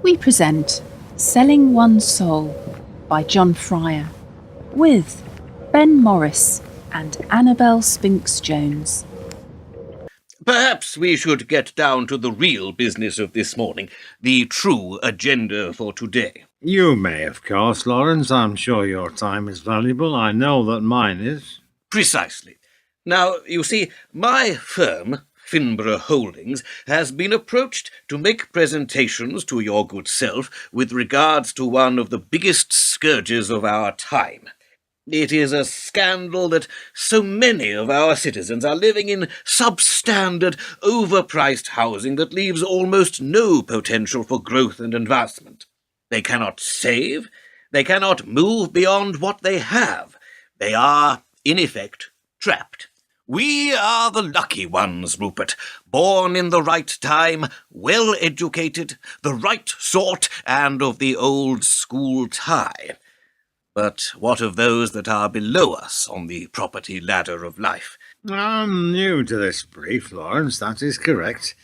we present Selling One's Soul by John Fryer with Ben Morris and Annabel Spinks-Jones. Perhaps we should get down to the real business of this morning, the true agenda for today. You may, of course, Lawrence. I'm sure your time is valuable. I know that mine is. Precisely. Now, you see, my firm, Finborough Holdings, has been approached to make presentations to your good self with regards to one of the biggest scourges of our time. It is a scandal that so many of our citizens are living in substandard, overpriced housing that leaves almost no potential for growth and advancement. They cannot save. They cannot move beyond what they have. They are, in effect, trapped. We are the lucky ones, Rupert, born in the right time, well-educated, the right sort, and of the old school tie. But what of those that are below us on the property ladder of life? I'm new to this brief, Lawrence, that is correct.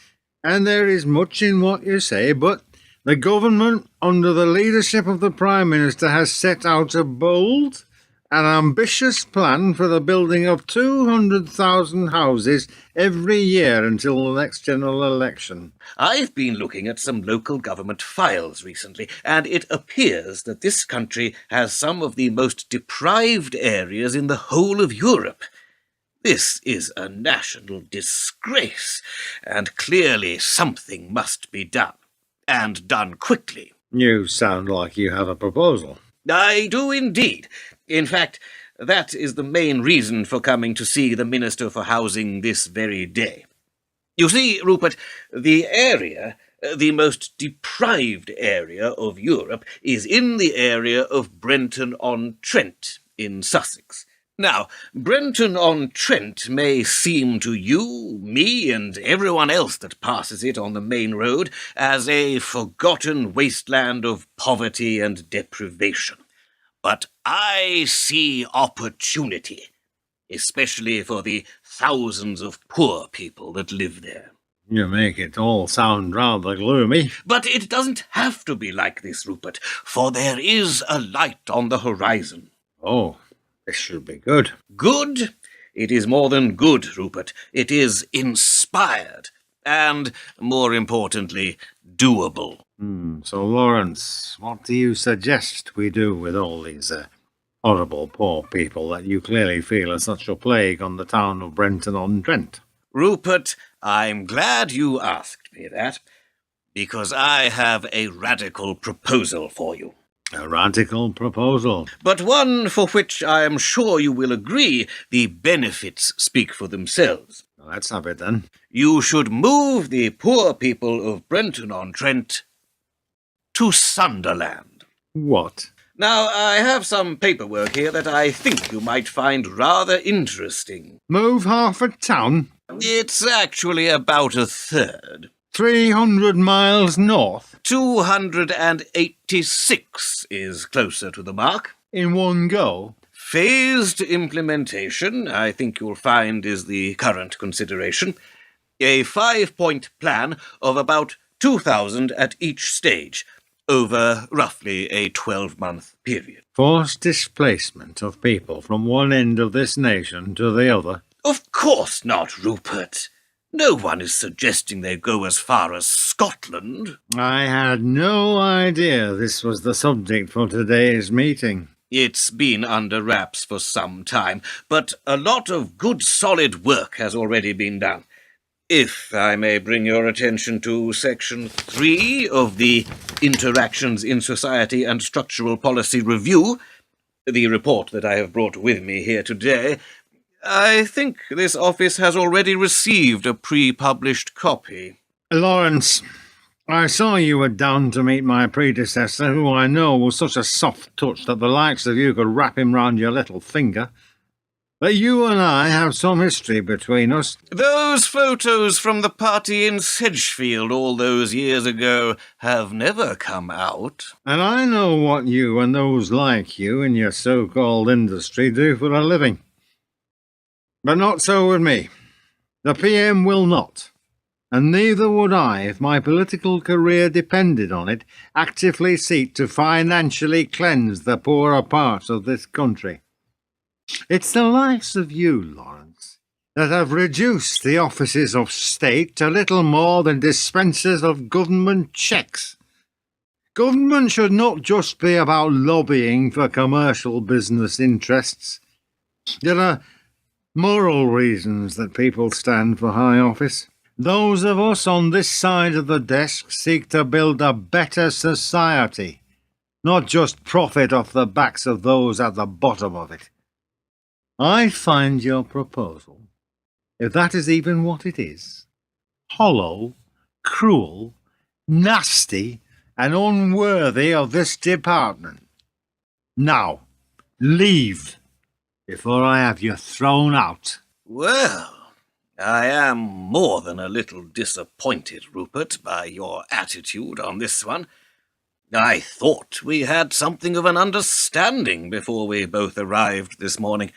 And there is much in what you say, but the government, under the leadership of the Prime Minister, has set out a bold and ambitious plan for the building of 200,000 houses every year until the next general election. I've been looking at some local government files recently, and it appears that this country has some of the most deprived areas in the whole of Europe. This is a national disgrace, and clearly something must be done, and done quickly. You sound like you have a proposal. I do indeed. In fact, that is the main reason for coming to see the Minister for Housing this very day. You see, Rupert, the most deprived area of Europe, is in the area of Brenton-on-Trent in Sussex. Now, Brenton-on-Trent may seem to you, me, and everyone else that passes it on the main road as a forgotten wasteland of poverty and deprivation. But I see opportunity, especially for the thousands of poor people that live there. You make it all sound rather gloomy. But it doesn't have to be like this, Rupert, for there is a light on the horizon. Oh, this should be good. Good? It is more than good, Rupert. It is inspired, and, more importantly, doable. So, Lawrence, what do you suggest we do with all these horrible poor people that you clearly feel are such a plague on the town of Brenton-on-Trent? Rupert, I'm glad you asked me that, because I have a radical proposal for you. A radical proposal? But one for which I am sure you will agree the benefits speak for themselves. Let's have it then. You should move the poor people of Brenton-on-Trent to Sunderland. What? Now, I have some paperwork here that I think you might find rather interesting. Move half a town? It's actually about a third. 300 miles north? 286 is closer to the mark. In one go? Phased implementation, I think you'll find, is the current consideration. A 5-point plan of about 2,000 at each stage, over roughly a 12-month period. Forced displacement of people from one end of this nation to the other? Of course not, Rupert. No one is suggesting they go as far as Scotland. I had no idea this was the subject for today's meeting. It's been under wraps for some time, but a lot of good solid work has already been done. If I may bring your attention to Section 3 of the Interactions in Society and Structural Policy Review, the report that I have brought with me here today, I think this office has already received a pre-published copy. Lawrence, I saw you were down to meet my predecessor, who I know was such a soft touch that the likes of you could wrap him round your little finger. But you and I have some history between us. Those photos from the party in Sedgefield all those years ago have never come out. And I know what you and those like you in your so-called industry do for a living. But not so with me. The PM will not. and neither would I, if my political career depended on it, actively seek to financially cleanse the poorer parts of this country. It's the likes of you, Lawrence, that have reduced the offices of state to little more than dispensers of government cheques. Government should not just be about lobbying for commercial business interests. There are moral reasons that people stand for high office. Those of us on this side of the desk seek to build a better society, not just profit off the backs of those at the bottom of it. I find your proposal, if that is even what it is, hollow, cruel, nasty, and unworthy of this department. Now, leave, before I have you thrown out. Well, I am more than a little disappointed, Rupert, by your attitude on this one. I thought we had something of an understanding before we both arrived this morning,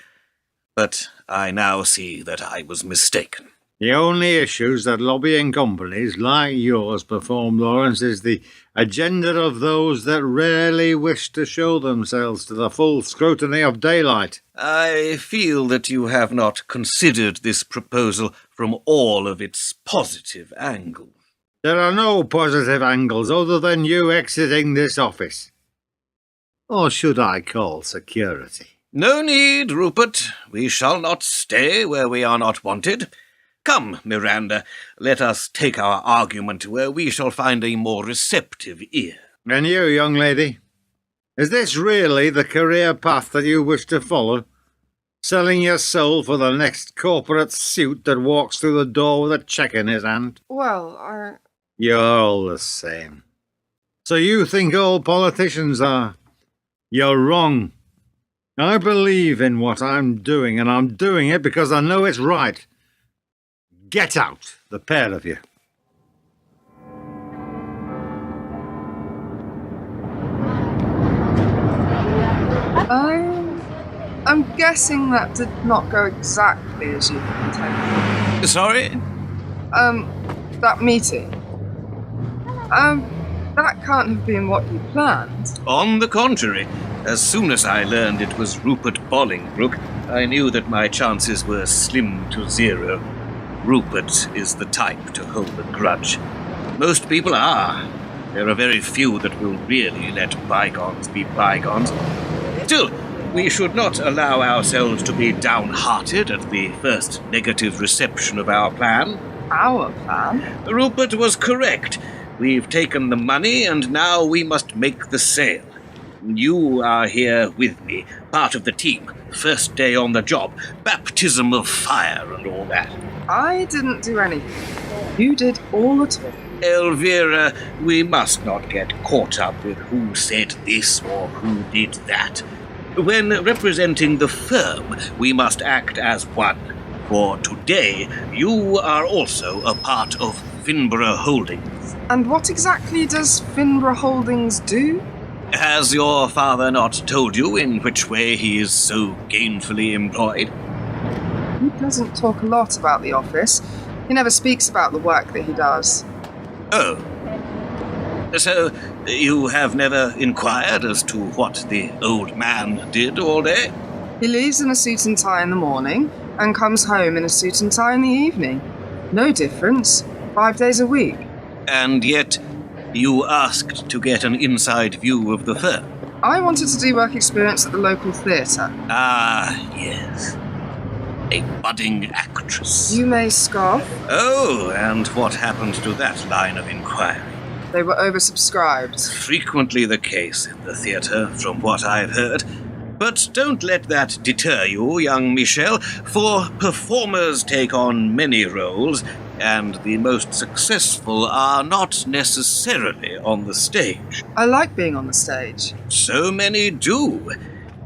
but I now see that I was mistaken. The only issues that lobbying companies like yours perform, Lawrence, is the agenda of those that rarely wish to show themselves to the full scrutiny of daylight. I feel that you have not considered this proposal from all of its positive angles. There are no positive angles other than you exiting this office. Or should I call security? No need, Rupert. We shall not stay where we are not wanted. Come, Miranda, let us take our argument where we shall find a more receptive ear. And you, young lady, is this really the career path that you wish to follow? Selling your soul for the next corporate suit that walks through the door with a cheque in his hand? Well, You're all the same. So you think all politicians are? You're wrong. I believe in what I'm doing, and I'm doing it because I know it's right. Get out, the pair of you. I'm guessing that did not go exactly as you intended. Sorry? That meeting. That can't have been what you planned. On the contrary, as soon as I learned it was Rupert Bolingbroke, I knew that my chances were slim to zero. Rupert is the type to hold a grudge. Most people are. There are very few that will really let bygones be bygones. Still, we should not allow ourselves to be downhearted at the first negative reception of our plan. Our plan? Rupert was correct. We've taken the money, and now we must make the sale. You are here with me, part of the team. First day on the job, baptism of fire and all that. I didn't do anything. You did all the talking. Elvira, we must not get caught up with who said this or who did that. When representing the firm, we must act as one. For today, you are also a part of Finborough Holdings. And what exactly does Finborough Holdings do? Has your father not told you in which way he is so gainfully employed? He doesn't talk a lot about the office. He never speaks about the work that he does. Oh. So, you have never inquired as to what the old man did all day? He leaves in a suit and tie in the morning and comes home in a suit and tie in the evening. No difference. 5 days a week. And yet, you asked to get an inside view of the firm. I wanted to do work experience at the local theatre. Ah, yes. A budding actress. You may scoff. Oh, and what happened to that line of inquiry? They were oversubscribed. Frequently the case in the theatre, from what I've heard. But don't let that deter you, young Michel, for performers take on many roles, and the most successful are not necessarily on the stage. I like being on the stage. So many do.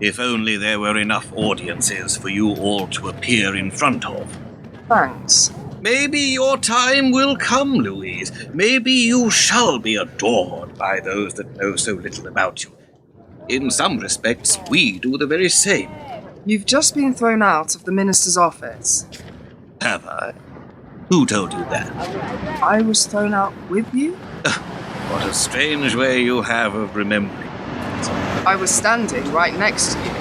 If only there were enough audiences for you all to appear in front of. Thanks. Maybe your time will come, Louise. Maybe you shall be adored by those that know so little about you. In some respects, we do the very same. You've just been thrown out of the minister's office. Have I? Who told you that? I was thrown out with you? What a strange way you have of remembering. I was standing right next to you.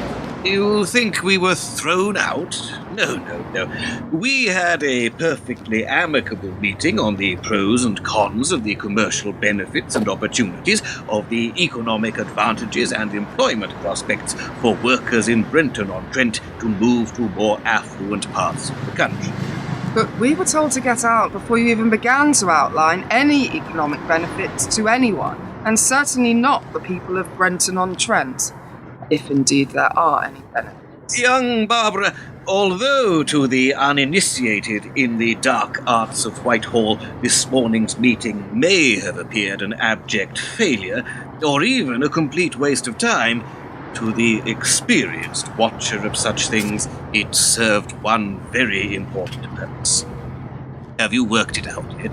You think we were thrown out? No. We had a perfectly amicable meeting on the pros and cons of the commercial benefits and opportunities, of the economic advantages and employment prospects for workers in Brenton-on-Trent to move to more affluent parts of the country. But we were told to get out before you even began to outline any economic benefits to anyone, and certainly not the people of Brenton-on-Trent, if indeed there are any benefits. Young Barbara, although to the uninitiated in the dark arts of Whitehall this morning's meeting may have appeared an abject failure, or even a complete waste of time, to the experienced watcher of such things, it served one very important purpose. Have you worked it out yet?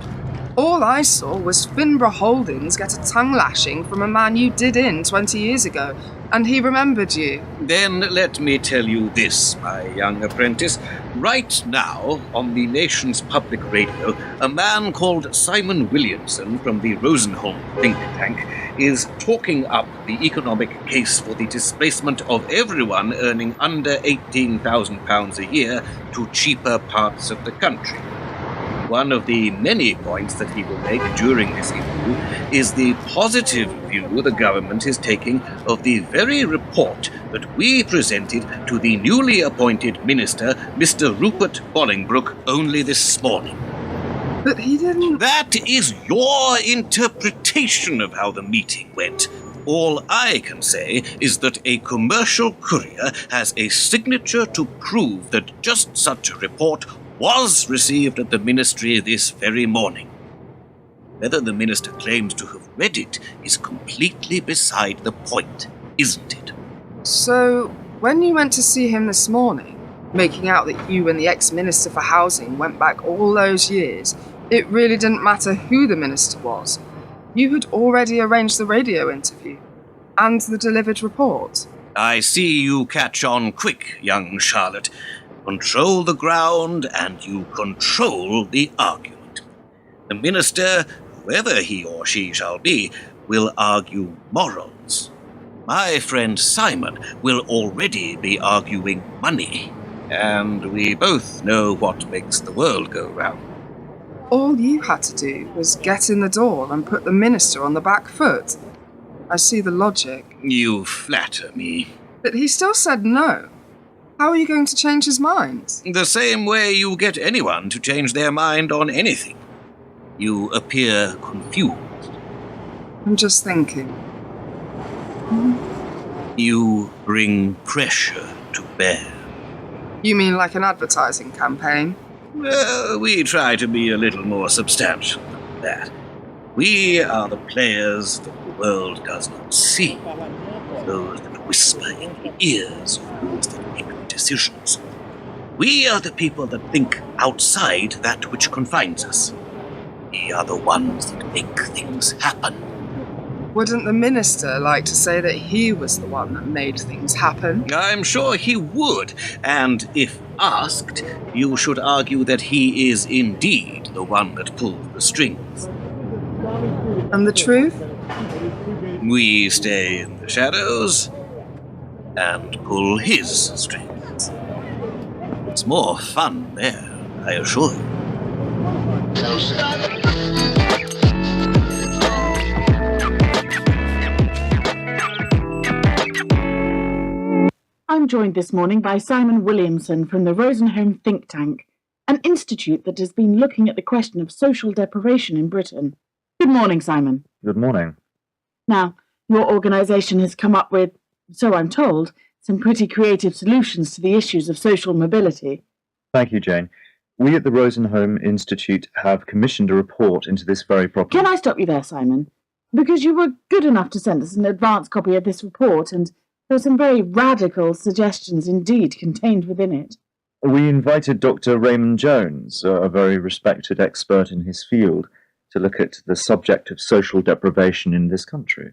All I saw was Finborough Holdings get a tongue lashing from a man you did in 20 years ago, and he remembered you. Then let me tell you this, my young apprentice. Right now, on the nation's public radio, a man called Simon Williamson from the Rosenholm think tank is talking up the economic case for the displacement of everyone earning under £18,000 a year to cheaper parts of the country. One of the many points that he will make during this interview is the positive view the government is taking of the very report that we presented to the newly appointed minister, Mr. Rupert Bolingbroke, only this morning. But he didn't... That is your interpretation of how the meeting went. All I can say is that a commercial courier has a signature to prove that just such a report was received at the ministry this very morning. Whether the minister claims to have read it is completely beside the point, isn't it? So, when you went to see him this morning, making out that you and the ex-minister for housing went back all those years, it really didn't matter who the minister was. You had already arranged the radio interview and the delivered report. I see you catch on quick, young Charlotte. Control the ground, and you control the argument. The minister, whoever he or she shall be, will argue morals. My friend Simon will already be arguing money, and we both know what makes the world go round. All you had to do was get in the door and put the minister on the back foot. I see the logic. You flatter me. But he still said no. How are you going to change his mind? The same way you get anyone to change their mind on anything. You appear confused. I'm just thinking. You bring pressure to bear. You mean like an advertising campaign? Well, we try to be a little more substantial than that. We are the players that the world does not see. Those that whisper in the ears of those that make decisions. We are the people that think outside that which confines us. We are the ones that make things happen. Wouldn't the minister like to say that he was the one that made things happen? I'm sure he would, and if asked, you should argue that he is indeed the one that pulled the strings. And the truth? We stay in the shadows and pull his strings. It's more fun there, I assure you. I'm joined this morning by Simon Williamson from the Rosenholm think tank, an institute that has been looking at the question of social deprivation in Britain. Good morning, Simon. Good morning. Now, your organisation has come up with, so I'm told, some pretty creative solutions to the issues of social mobility. Thank you, Jane. We at the Rosenholm Institute have commissioned a report into this very problem. Can I stop you there, Simon? Because you were good enough to send us an advance copy of this report, and there are some very radical suggestions indeed contained within it. We invited Dr. Raymond Jones, a very respected expert in his field, to look at the subject of social deprivation in this country.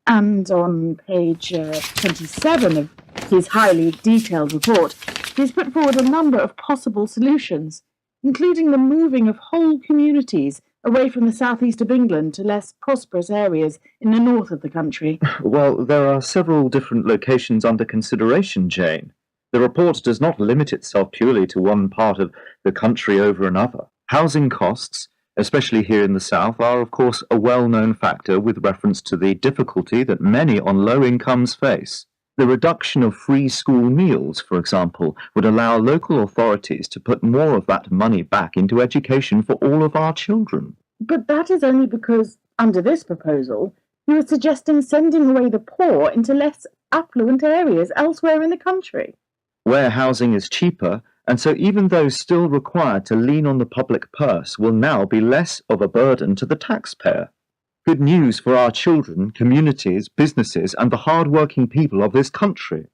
And on page 27 of his highly detailed report, he's put forward a number of possible solutions. including the moving of whole communities away from the southeast of England to less prosperous areas in the north of the country. Well, there are several different locations under consideration, Jane. The report does not limit itself purely to one part of the country over another. Housing costs, especially here in the south, are of course a well-known factor with reference to the difficulty that many on low incomes face. The reduction of free school meals, for example, would allow local authorities to put more of that money back into education for all of our children. But that is only because, under this proposal, you are suggesting sending away the poor into less affluent areas elsewhere in the country. Where housing is cheaper, and so even those still required to lean on the public purse will now be less of a burden to the taxpayer. Good news for our children, communities, businesses, and the hard-working people of this country.